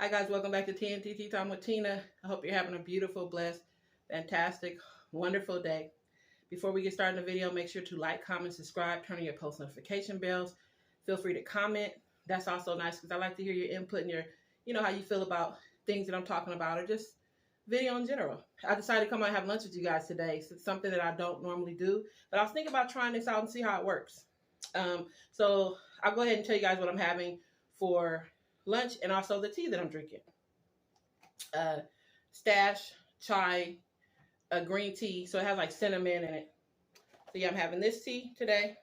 Hi guys, welcome back to TNT Tea Time with Tina. I hope you're having a beautiful, blessed, fantastic, wonderful day. Before we get started in the video, make sure to like, comment, subscribe, turn on your post notification bells. Feel free to comment. That's also nice because I like to hear your input and your, how you feel about things that I'm talking about or just video in general. I decided to come out and have lunch with you guys today. So it's something that I don't normally do, but I was thinking about trying this out and see how it works. So I'll go ahead and tell you guys what I'm having for lunch and also the tea that I'm drinking. Stash chai green tea, so it has like cinnamon in it. So yeah, I'm having this tea today.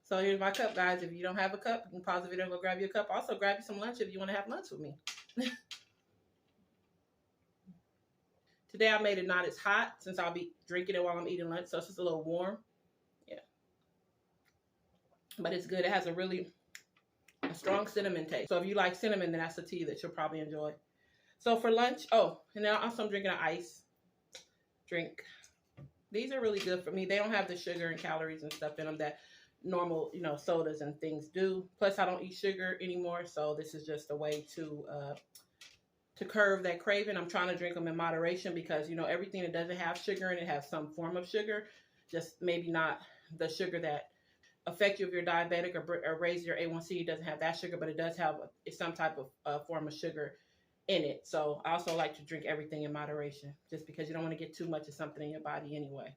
So here's my cup, guys. If you don't have a cup, you can pause the video and go grab your cup. Also, grab you some lunch if you want to have lunch with me. Today I made it not as hot since I'll be drinking it while I'm eating lunch, so it's just a little warm. Yeah, but it's good. It has a strong cinnamon taste. So if you like cinnamon, then that's a tea that you'll probably enjoy. So for lunch, and now also I'm drinking an ice drink. These are really good for me. They don't have the sugar and calories and stuff in them that normal, sodas and things do. Plus, I don't eat sugar anymore, so this is just a way to curb that craving. I'm trying to drink them in moderation because, everything that doesn't have sugar in it has some form of sugar, just maybe not the sugar that affect you if you're diabetic or raise your A1C. It doesn't have that sugar, but it does have some type of form of sugar in it. So I also like to drink everything in moderation just because you don't want to get too much of something in your body anyway,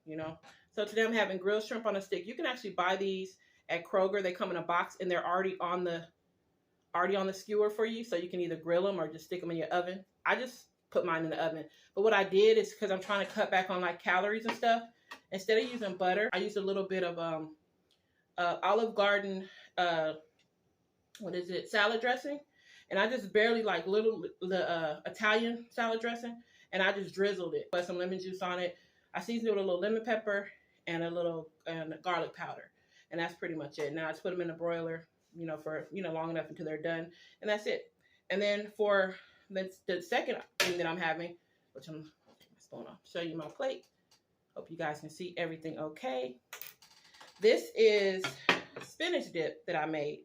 So today I'm having grilled shrimp on a stick. You can actually buy these at Kroger. They come in a box and they're already on the skewer for you. So you can either grill them or just stick them in your oven. I just put mine in the oven. But what I did is because I'm trying to cut back on like calories and stuff, instead of using butter, I used a little bit of Olive Garden, salad dressing. And I just barely the Italian salad dressing, and I just drizzled it. Put some lemon juice on it. I seasoned it with a little lemon pepper and a little garlic powder, and that's pretty much it. Now I just put them in the broiler, for long enough until they're done, and that's it. And then for the second thing that I'm having, which I'm going to show you my plate. Hope you guys can see everything okay. This is spinach dip that I made.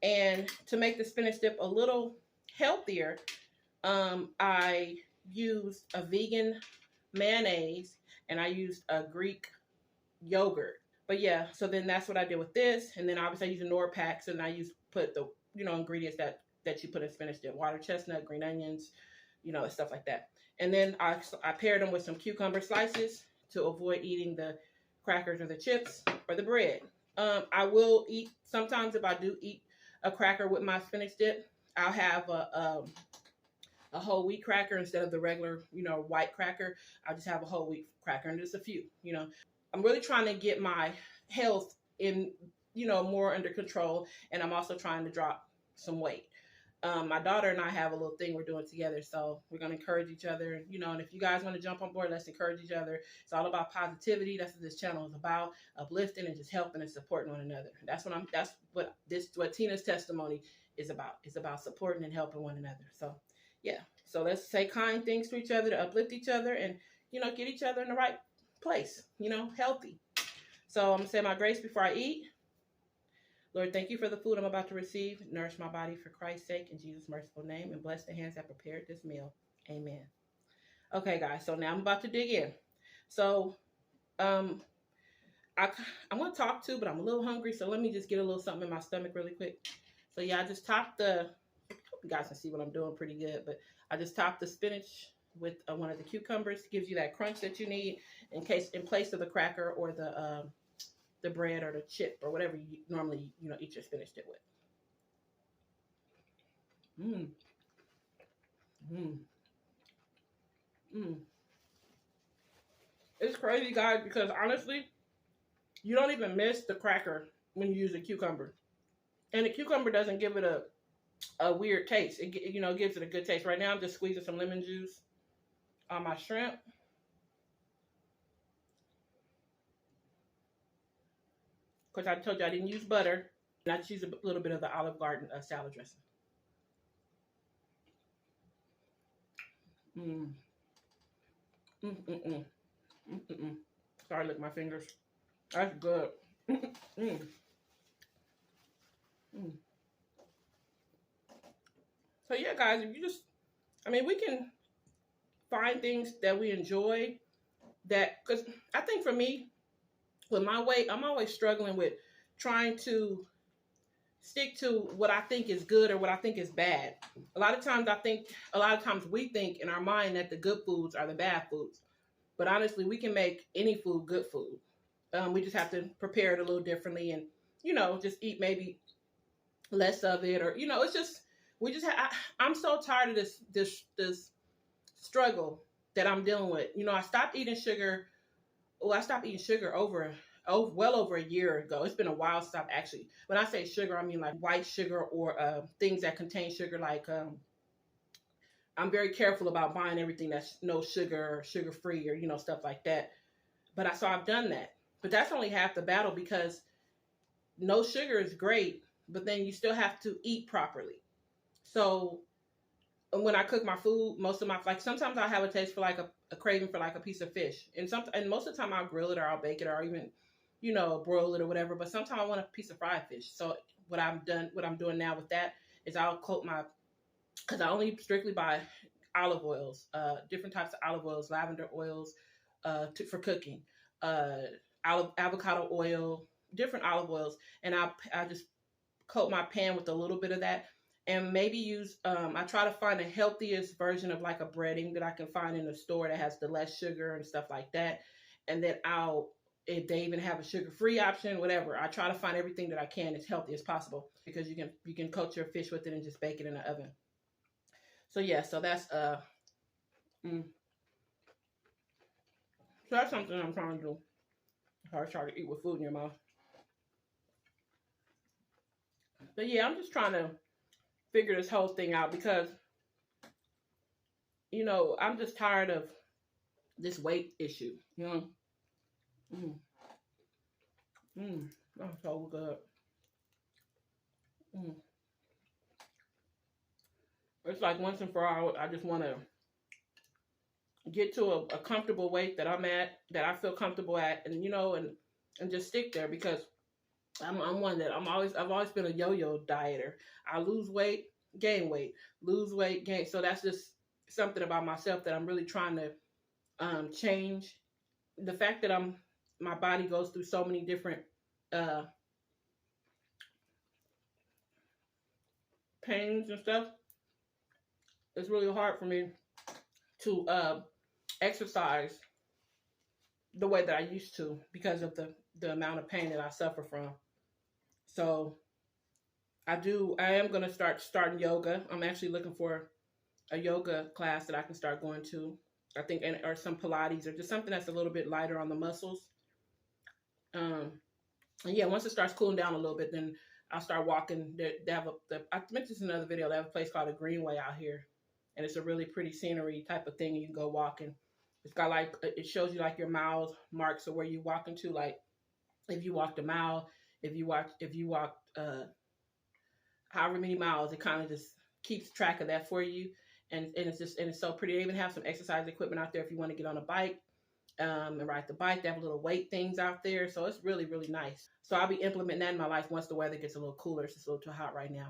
And to make the spinach dip a little healthier, I used a vegan mayonnaise and I used a Greek yogurt. But yeah, so then that's what I did with this. And then obviously I used a Knorr pack, so then I put the ingredients that you put in spinach dip: water chestnut, green onions, stuff like that. And then I paired them with some cucumber slices to avoid eating the crackers or the chips or the bread. I will eat sometimes if I do eat a cracker with my spinach dip. I'll have a whole wheat cracker instead of the regular, white cracker. I'll just have a whole wheat cracker, and just a few. I'm really trying to get my health in, more under control, and I'm also trying to drop some weight. My daughter and I have a little thing we're doing together, so we're going to encourage each other, and if you guys want to jump on board, let's encourage each other. It's all about positivity. That's what this channel is about: uplifting and just helping and supporting one another. That's what Tina's testimony is about. It's about supporting and helping one another. So yeah, so let's say kind things to each other to uplift each other and get each other in the right place, healthy. So I'm gonna say my grace before I eat. Lord, thank you for the food I'm about to receive. Nourish my body for Christ's sake, in Jesus' merciful name, and bless the hands that prepared this meal. Amen. Okay, guys, so now I'm about to dig in. So I'm going to talk too, but I'm a little hungry, so let me just get a little something in my stomach really quick. So yeah, I just topped I hope you guys can see what I'm doing pretty good, but I just topped the spinach with one of the cucumbers. It gives you that crunch that you need in place of the cracker or the bread or the chip or whatever you normally eat your spinach dip with. It's crazy, guys, because honestly, you don't even miss the cracker when you use a cucumber, and the cucumber doesn't give it a weird taste. It gives it a good taste. Right now, I'm just squeezing some lemon juice on my shrimp. Because I told you I didn't use butter. And I just used a little bit of the Olive Garden salad dressing. Sorry, lick my fingers. That's good. So yeah, guys, if you just, I mean, we can find things that we enjoy that, because I think for me, with my weight, I'm always struggling with trying to stick to what I think is good or what I think is bad. A lot of times we think in our mind that the good foods are the bad foods. But honestly, we can make any food good food. We just have to prepare it a little differently and, just eat maybe less of it, or, it's just, we just I'm so tired of this struggle that I'm dealing with. I stopped eating sugar. Well, I stopped eating sugar well over a year ago. It's been a while since I've actually, when I say sugar, I mean like white sugar or things that contain sugar. Like I'm very careful about buying everything that's no sugar, sugar free, or stuff like that. But I've done that. But that's only half the battle, because no sugar is great, but then you still have to eat properly. So when I cook my food, most of my, like, sometimes I have a taste for like a craving for like a piece of fish, and most of the time I'll grill it or I'll bake it or even broil it or whatever. But sometimes I want a piece of fried fish. So what I'm doing now with that is I'll coat my, because I only strictly buy olive oils, different types of olive oils, lavender oils, for cooking, avocado oil, different olive oils, and I just coat my pan with a little bit of that, and maybe use, I try to find the healthiest version of like a breading that I can find in the store that has the less sugar and stuff like that. And then if they even have a sugar-free option, whatever, I try to find everything that I can as healthy as possible, because you can coat your fish with it and just bake it in the oven. So yeah, so mm, that's something I'm trying to do. I try to eat with food in your mouth. But yeah, I'm just trying to figure this whole thing out, because I'm just tired of this weight issue. Mm, that's so good. Mm. It's like once and for all, I just want to get to a comfortable weight that I'm at, that I feel comfortable at, and and just stick there, because I'm one that I've always been a yo-yo dieter. I lose weight, gain weight, lose weight, gain. So that's just something about myself that I'm really trying to change. The fact that my body goes through so many different uh, pains and stuff, it's really hard for me to exercise the way that I used to, because of the amount of pain that I suffer from. So I am going to starting yoga. I'm actually looking for a yoga class that I can start going to. I think, or some Pilates, or just something that's a little bit lighter on the muscles. And yeah, once it starts cooling down a little bit, then I'll start walking. I mentioned this in another video. They have a place called the Greenway out here, and it's a really pretty scenery type of thing. You can go walking. It's got like, it shows you like your miles marks of where you walking to. Like if you walked a mile, if you walked however many miles, it kind of just keeps track of that for you. And it's so pretty. They even have some exercise equipment out there if you want to get on a bike and ride the bike. They have little weight things out there, so it's really, really nice. So I'll be implementing that in my life once the weather gets a little cooler. It's just a little too hot right now.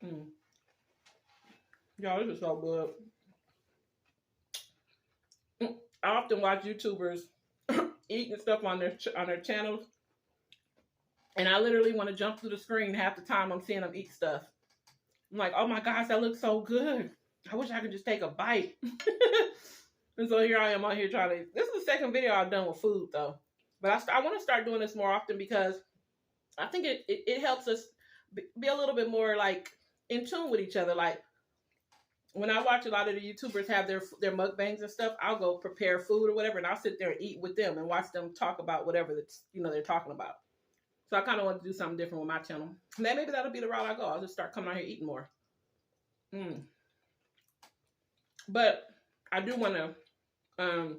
Mm. Y'all, this is so good. I often watch YouTubers eating stuff on their channels, and I literally want to jump through the screen half the time I'm seeing them eat stuff. I'm like, oh my gosh, that looks so good. I wish I could just take a bite. And so here I am out here trying to. This is the second video I've done with food though, but I want to start doing this more often, because I think it helps us be a little bit more like in tune with each other. Like when I watch a lot of the YouTubers have their mukbangs and stuff, I'll go prepare food or whatever, and I'll sit there and eat with them and watch them talk about whatever that's they're talking about. So I kind of want to do something different with my channel. Maybe that'll be the route I go. I'll just start coming out here eating more. But I do want to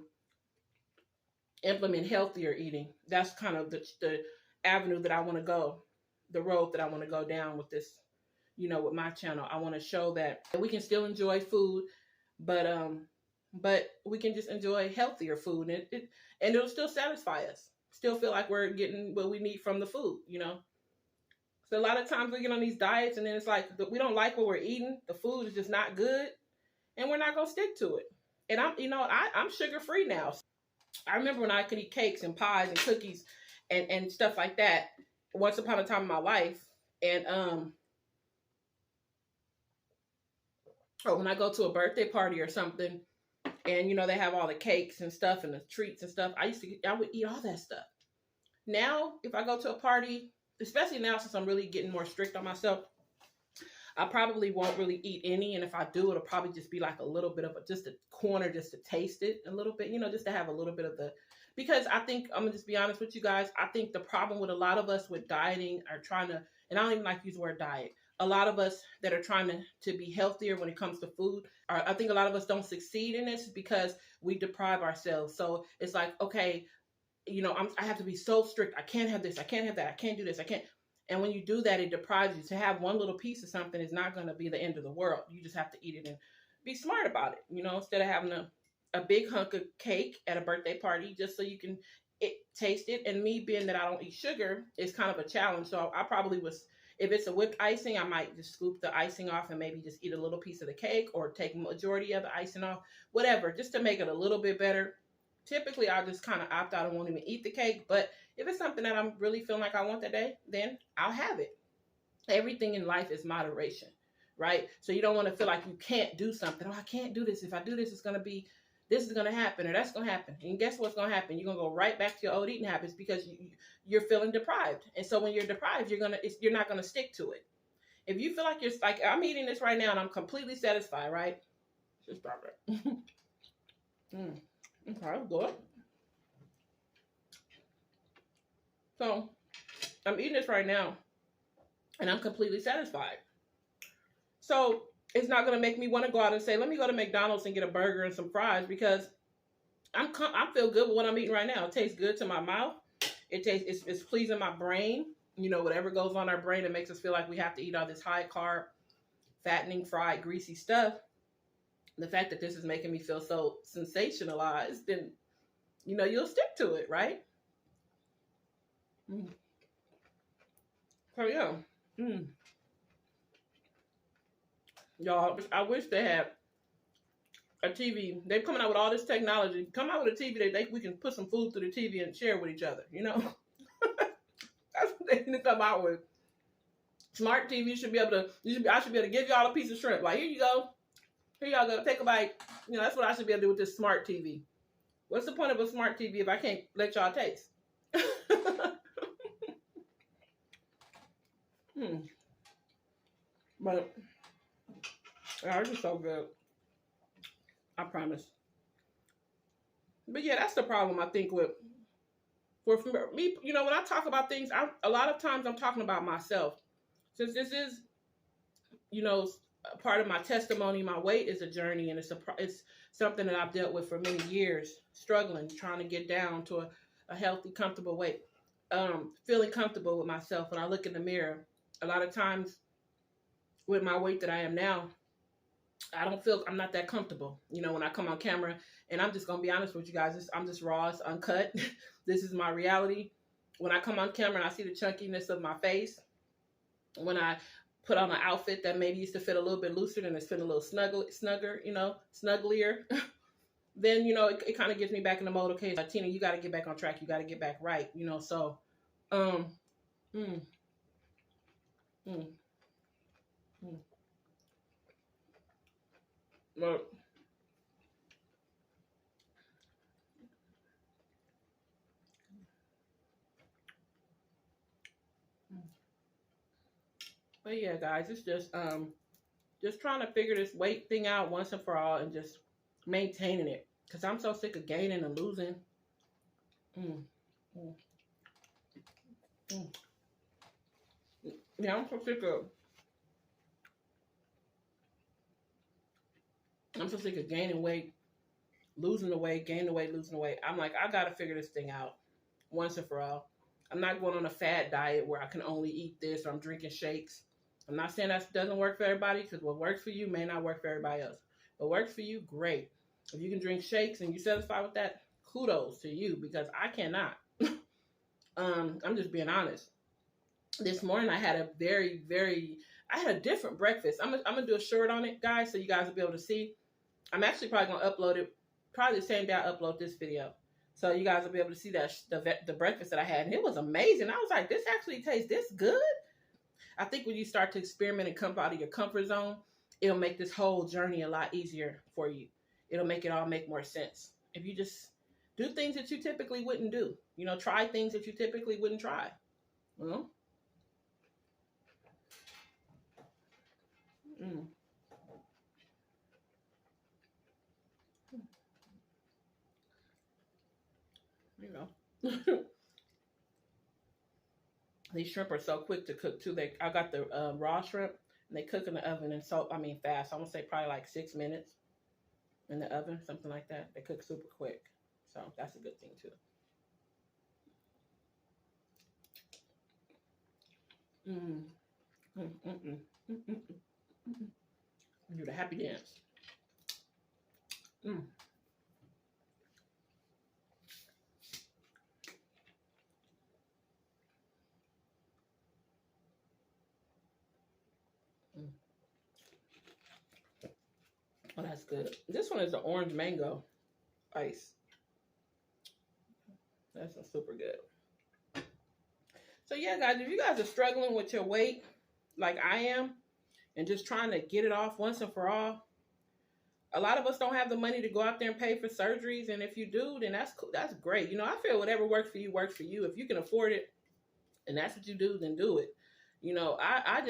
implement healthier eating. That's kind of the avenue that I want to go, the road that I want to go down with this, with my channel. I want to show that we can still enjoy food, but we can just enjoy healthier food, and it'll still satisfy us. Still feel like we're getting what we need from the food, So a lot of times we get on these diets and then it's like we don't like what we're eating. The food is just not good and we're not going to stick to it. And I'm sugar free now. I remember when I could eat cakes and pies and cookies and stuff like that once upon a time in my life. And or when I go to a birthday party or something and they have all the cakes and stuff and the treats and stuff, I would eat all that stuff. Now, if I go to a party, especially now since I'm really getting more strict on myself, I probably won't really eat any. And if I do, it'll probably just be like a little bit of just a corner just to taste it a little bit, just to have a little bit of because I think, I'm going to just be honest with you guys, I think the problem with a lot of us with dieting are trying to, and I don't even like to use the word diet, a lot of us that are trying to be healthier when it comes to food, I think a lot of us don't succeed in this because we deprive ourselves. So it's like, okay, I have to be so strict. I can't have this. I can't have that. I can't do this. I can't. And when you do that, it deprives you. To have one little piece of something is not going to be the end of the world. You just have to eat it and be smart about it. Instead of having a big hunk of cake at a birthday party just so you can taste it. And me being that I don't eat sugar is kind of a challenge. So I probably if it's a whipped icing, I might just scoop the icing off and maybe just eat a little piece of the cake or take majority of the icing off, whatever, just to make it a little bit better. Typically, I'll just kind of opt out and won't even eat the cake. But if it's something that I'm really feeling like I want that day, then I'll have it. Everything in life is moderation, right? So you don't want to feel like you can't do something. Oh, I can't do this. If I do this, this is going to happen or that's going to happen. And guess what's going to happen? You're going to go right back to your old eating habits because you're feeling deprived. And so when you're deprived, you're not going to stick to it. If you feel like I'm eating this right now and I'm completely satisfied, right? Just stop it. Okay, good. So I'm eating this right now and I'm completely satisfied. So it's not going to make me want to go out and say, let me go to McDonald's and get a burger and some fries because I feel good with what I'm eating right now. It tastes good to my mouth. It's pleasing my brain. Whatever goes on our brain that makes us feel like we have to eat all this high carb, fattening, fried, greasy stuff. The fact that this is making me feel so sensationalized, then you'll stick to it, right? So yeah. Y'all, I wish they had a TV. They're coming out with all this technology. Come out with a TV that we can put some food through the TV and share with each other. That's what they need to come out with. Smart TV I should be able to give y'all a piece of shrimp. Like, here you go. Here y'all go. Take a bite. That's what I should be able to do with this smart TV. What's the point of a smart TV if I can't let y'all taste? But this is so good. I promise. But yeah, that's the problem I think with for me. When I talk about things, a lot of times I'm talking about myself. Since this is, part of my testimony, my weight is a journey, and it's something that I've dealt with for many years, struggling, trying to get down to a healthy, comfortable weight, feeling comfortable with myself. When I look in the mirror, a lot of times with my weight that I am now, I'm not that comfortable, when I come on camera. And I'm just going to be honest with you guys. I'm just raw, it's uncut. This is my reality. When I come on camera and I see the chunkiness of my face, when I put on an outfit that maybe used to fit a little bit looser and it's fit a little snugglier, then, it kind of gets me back in the mode. Okay, Tina, you got to get back on track. You got to get back right, so, but yeah, guys, it's just trying to figure this weight thing out once and for all and just maintaining it. Because I'm so sick of gaining and losing. Yeah, I'm so sick of gaining weight, losing the weight, gaining the weight, losing the weight. I'm like, I got to figure this thing out once and for all. I'm not going on a fad diet where I can only eat this or I'm drinking shakes. I'm not saying that doesn't work for everybody, because what works for you may not work for everybody else. What works for you, great. If you can drink shakes and you're satisfied with that, kudos to you, because I cannot. I'm just being honest. this morning I had a I had a different breakfast. I'm gonna do a short on it, guys, so you guys will be able to see. I'm actually probably gonna upload it probably the same day I upload this video, so you guys will be able to see that the breakfast that I had, and it was amazing. I was like, this actually tastes this good. I think when you start to experiment and come out of your comfort zone, it'll make this whole journey a lot easier for you. It'll make it all make more sense if you just do things that you typically wouldn't do. You know, try things that you typically wouldn't try. You know. Mm. You know. These shrimp are so quick to cook too. I got the raw shrimp, and they cook in the oven, and fast. I'm gonna say probably like 6 minutes in the oven, something like that. They cook super quick, so that's a good thing too. Mm. Mm, mm, mm, mm, mm, mm. Do the happy dance. Mm. Mm. Oh, that's good. This one is the orange mango ice. That's super good. So yeah, guys, if you guys are struggling with your weight, like I am, and just trying to get it off once and for all, a lot of us don't have the money to go out there and pay for surgeries, and if you do, then that's cool. That's great. You know, I feel whatever works for you works for you. If you can afford it, and that's what you do, then do it. You know, I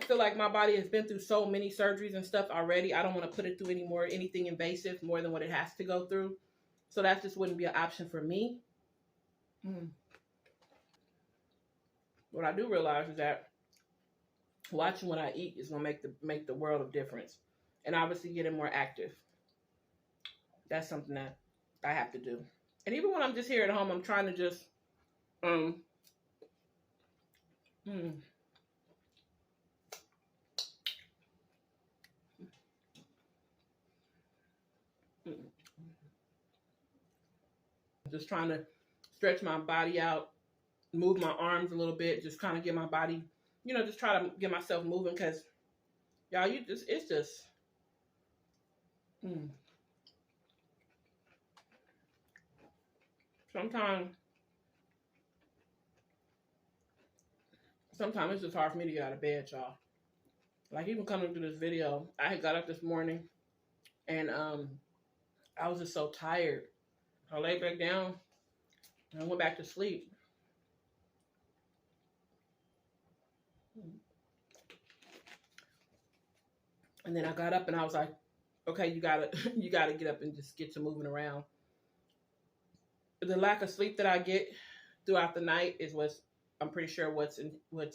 feel like my body has been through so many surgeries and stuff already. I don't want to put it through anything invasive more than what it has to go through. So that just wouldn't be an option for me. Mm. What I do realize is that watching what I eat is gonna make the world of difference, and obviously getting more active. That's something that I have to do. And even when I'm just here at home, I'm trying to just um mm, mm, just trying to stretch my body out, move my arms a little bit, just kind of get my body, just try to get myself moving because y'all, it's just mm, sometimes sometimes it's just hard for me to get out of bed, y'all. Like even coming to this video, I had got up this morning and I was just so tired. I laid back down and I went back to sleep. And then I got up and I was like, okay, you gotta you gotta get up and just get to moving around. The lack of sleep that I get throughout the night is I'm pretty sure what's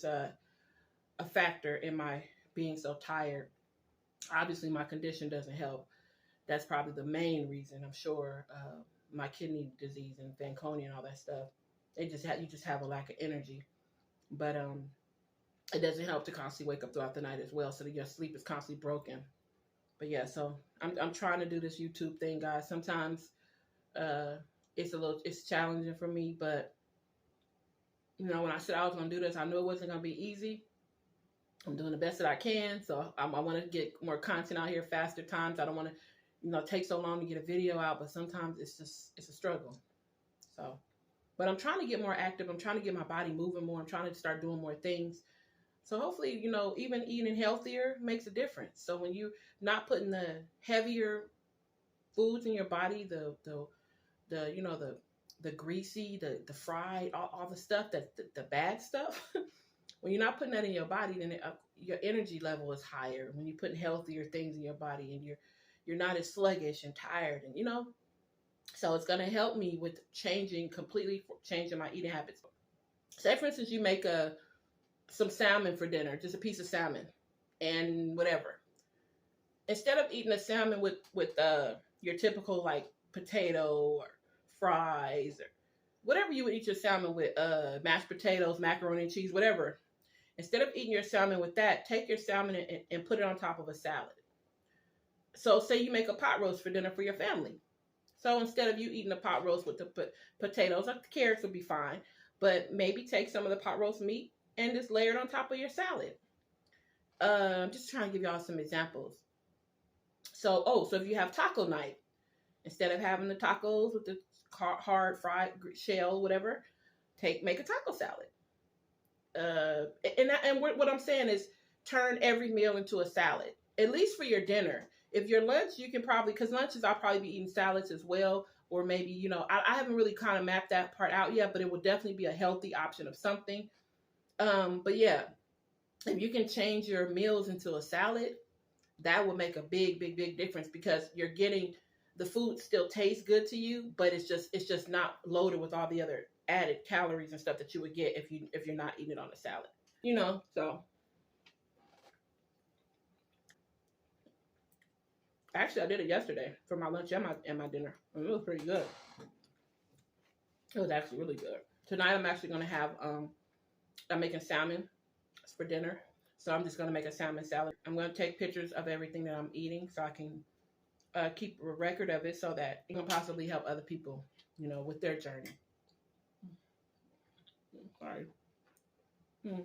a factor in my being so tired. Obviously, my condition doesn't help. That's probably the main reason. I'm sure my kidney disease and Fanconi and all that stuff. You just have a lack of energy, but it doesn't help to constantly wake up throughout the night as well, so that your sleep is constantly broken. But yeah, so I'm trying to do this YouTube thing, guys. Sometimes it's challenging for me, but when I said I was gonna do this, I knew it wasn't gonna be easy. I'm doing the best that I can, so I want to get more content out here faster times. I don't want to take so long to get a video out, but sometimes it's a struggle. So, but I'm trying to get more active. I'm trying to get my body moving more. I'm trying to start doing more things. So hopefully, even eating healthier makes a difference. So when you're not putting the heavier foods in your body, the greasy, the fried, all the stuff the bad stuff. When you're not putting that in your body, then your energy level is higher. When you're putting healthier things in your body, and you're not as sluggish and tired, and so it's gonna help me with completely changing my eating habits. Say for instance, you make some salmon for dinner, just a piece of salmon, and whatever. Instead of eating the salmon with your typical like potato or fries or whatever you would eat your salmon with, mashed potatoes, macaroni and cheese, whatever. Instead of eating your salmon with that, take your salmon and put it on top of a salad. So say you make a pot roast for dinner for your family. So instead of you eating a pot roast with the potatoes, like the carrots would be fine, But maybe take some of the pot roast meat and just layer it on top of your salad. I'm just trying to give y'all some examples. So if you have taco night, instead of having the tacos with the hard fried shell, whatever, make a taco salad. And what I'm saying is turn every meal into a salad, at least for your dinner. If your lunch, you can probably, because lunches I'll probably be eating salads as well, or maybe I haven't really kind of mapped that part out yet, but it would definitely be a healthy option of something. But yeah, if you can change your meals into a salad, that will make a big, big, big difference because you're getting the food still tastes good to you, but it's just not loaded with all the other added calories and stuff that you would get if you're not eating it on a salad. So actually I did it yesterday for my lunch and my dinner. And it was pretty good. It was actually really good. Tonight I'm actually gonna have I'm making salmon for dinner. So I'm just gonna make a salmon salad. I'm gonna take pictures of everything that I'm eating so I can keep a record of it so that it can possibly help other people, with their journey. Sorry. Mm.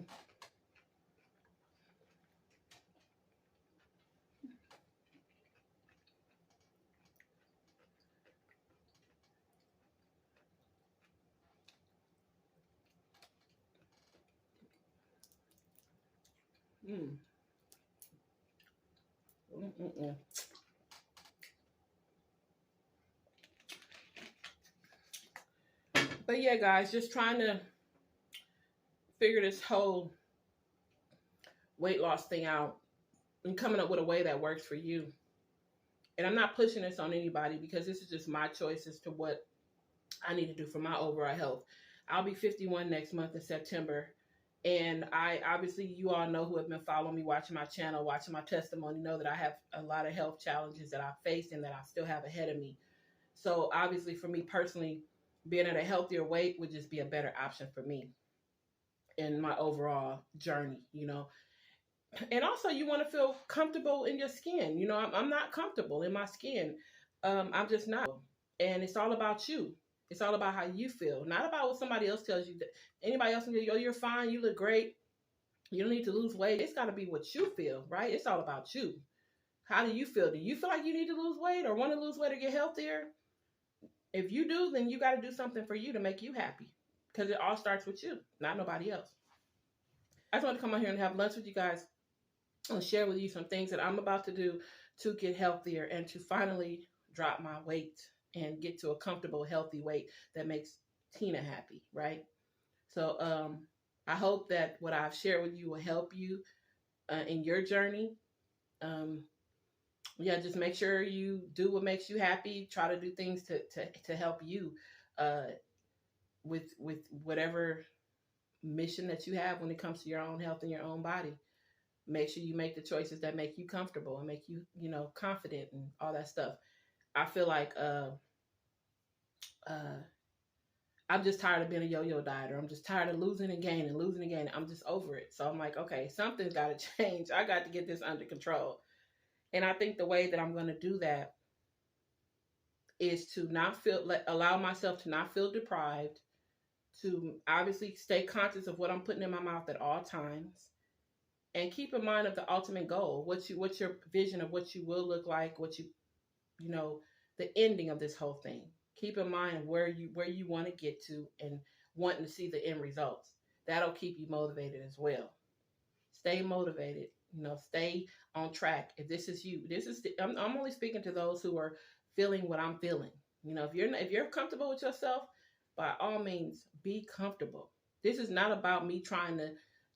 Mm. Mm-mm-mm. But yeah, guys, just trying to figure this whole weight loss thing out and coming up with a way that works for you. And I'm not pushing this on anybody because this is just my choice as to what I need to do for my overall health. I'll be 51 next month in September. And I obviously, you all know who have been following me, watching my channel, watching my testimony, know that I have a lot of health challenges that I faced and that I still have ahead of me. So obviously, for me personally, being at a healthier weight would just be a better option for me in my overall journey. And also, you want to feel comfortable in your skin. I'm not comfortable in my skin. I'm just not. And it's all about you. It's all about how you feel, not about what somebody else tells you. Anybody else can tell you, oh, you're fine, you look great, you don't need to lose weight. It's got to be what you feel, right? It's all about you. How do you feel? Do you feel like you need to lose weight or want to lose weight or get healthier? If you do, then you got to do something for you to make you happy because it all starts with you, not nobody else. I just want to come out here and have lunch with you guys and share with you some things that I'm about to do to get healthier and to finally drop my weight and get to a comfortable, healthy weight that makes Tina happy, right? So I hope that what I've shared with you will help you in your journey. Um, yeah, just make sure you do what makes you happy. Try to do things to help you uh, with whatever mission that you have when it comes to your own health and your own body. Make sure you make the choices that make you comfortable and make you, confident and all that stuff. I feel like uh, I'm just tired of being a yo-yo dieter. I'm just tired of losing and gaining, losing and gaining. I'm just over it. So I'm like, okay, something's got to change. I got to get this under control. And I think the way that I'm going to do that is to allow myself to not feel deprived, to obviously stay conscious of what I'm putting in my mouth at all times, and keep in mind of the ultimate goal. What's your vision of what you will look like, you know, the ending of this whole thing. Keep in mind where you want to get to and wanting to see the end results. That'll keep you motivated as well. Stay motivated. Stay on track. If this is you, I'm only speaking to those who are feeling what I'm feeling. If you're comfortable with yourself, by all means, be comfortable. This is not about me trying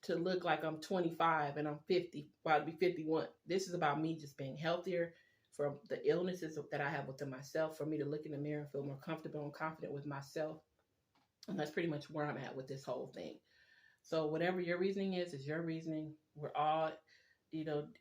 to look like I'm 25 and I'm 50, about to be 51. This is about me just being healthier from the illnesses that I have within myself, for me to look in the mirror and feel more comfortable and confident with myself. And that's pretty much where I'm at with this whole thing. So whatever your reasoning is your reasoning. We're all,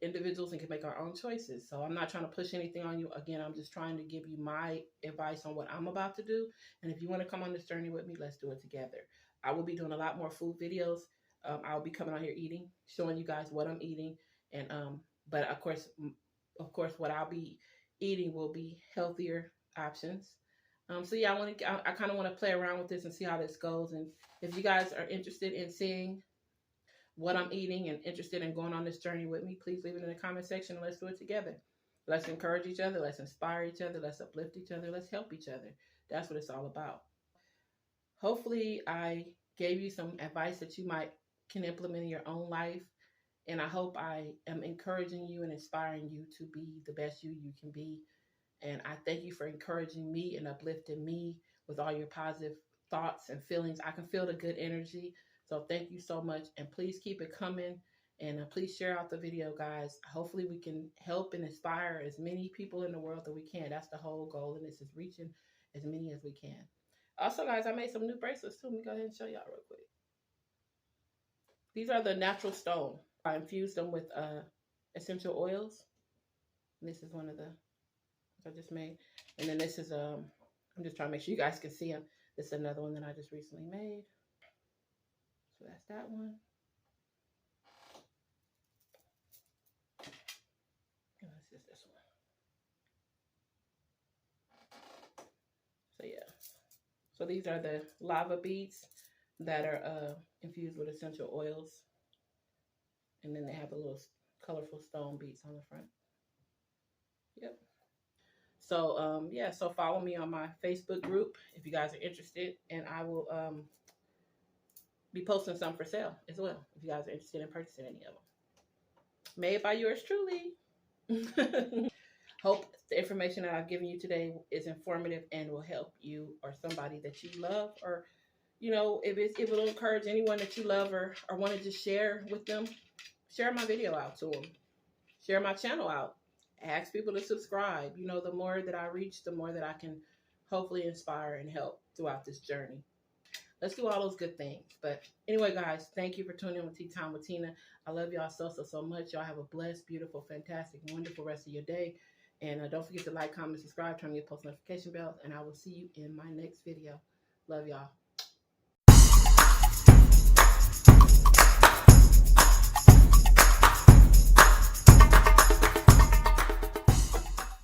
individuals and can make our own choices. So I'm not trying to push anything on you. Again, I'm just trying to give you my advice on what I'm about to do. And if you want to come on this journey with me, let's do it together. I will be doing a lot more food videos. I'll be coming out here eating, showing you guys what I'm eating. And but of course, what I'll be eating will be healthier options. So yeah, I kind of want to play around with this and see how this goes. And if you guys are interested in seeing what I'm eating and interested in going on this journey with me, please leave it in the comment section and let's do it together. Let's encourage each other. Let's inspire each other. Let's uplift each other. Let's help each other. That's what it's all about. Hopefully, I gave you some advice that you might can implement in your own life. And I hope I am encouraging you and inspiring you to be the best you can be. And I thank you for encouraging me and uplifting me with all your positive thoughts and feelings. I can feel the good energy. So thank you so much. And please keep it coming. And please share out the video, guys. Hopefully we can help and inspire as many people in the world that we can. That's the whole goal. And this is reaching as many as we can. Also, guys, I made some new bracelets too. Let me go ahead and show y'all real quick. These are the natural stone. I infused them with essential oils. And this is one of the I just made. And then this is I'm just trying to make sure you guys can see them. This is another one that I just recently made. So that's that one. And this is this one. So yeah. So these are the lava beads that are infused with essential oils. And then they have a little colorful stone beads on the front. Yep. So yeah, so follow me on my Facebook group if you guys are interested, and I will be posting some for sale as well if you guys are interested in purchasing any of them. Made by yours truly. Hope the information that I've given you today is informative and will help you or somebody that you love, or you know, if it will encourage anyone that you love or want to just share with them. Share my video out to them. Share my channel out. Ask people to subscribe. You know, the more that I reach, the more that I can hopefully inspire and help throughout this journey. Let's do all those good things. But anyway, guys, thank you for tuning in with Tea Time with Tina. I love y'all so much. Y'all have a blessed, beautiful, fantastic, wonderful rest of your day. And don't forget to like, comment, subscribe, turn on your post notification bells. And I will see you in my next video. Love y'all.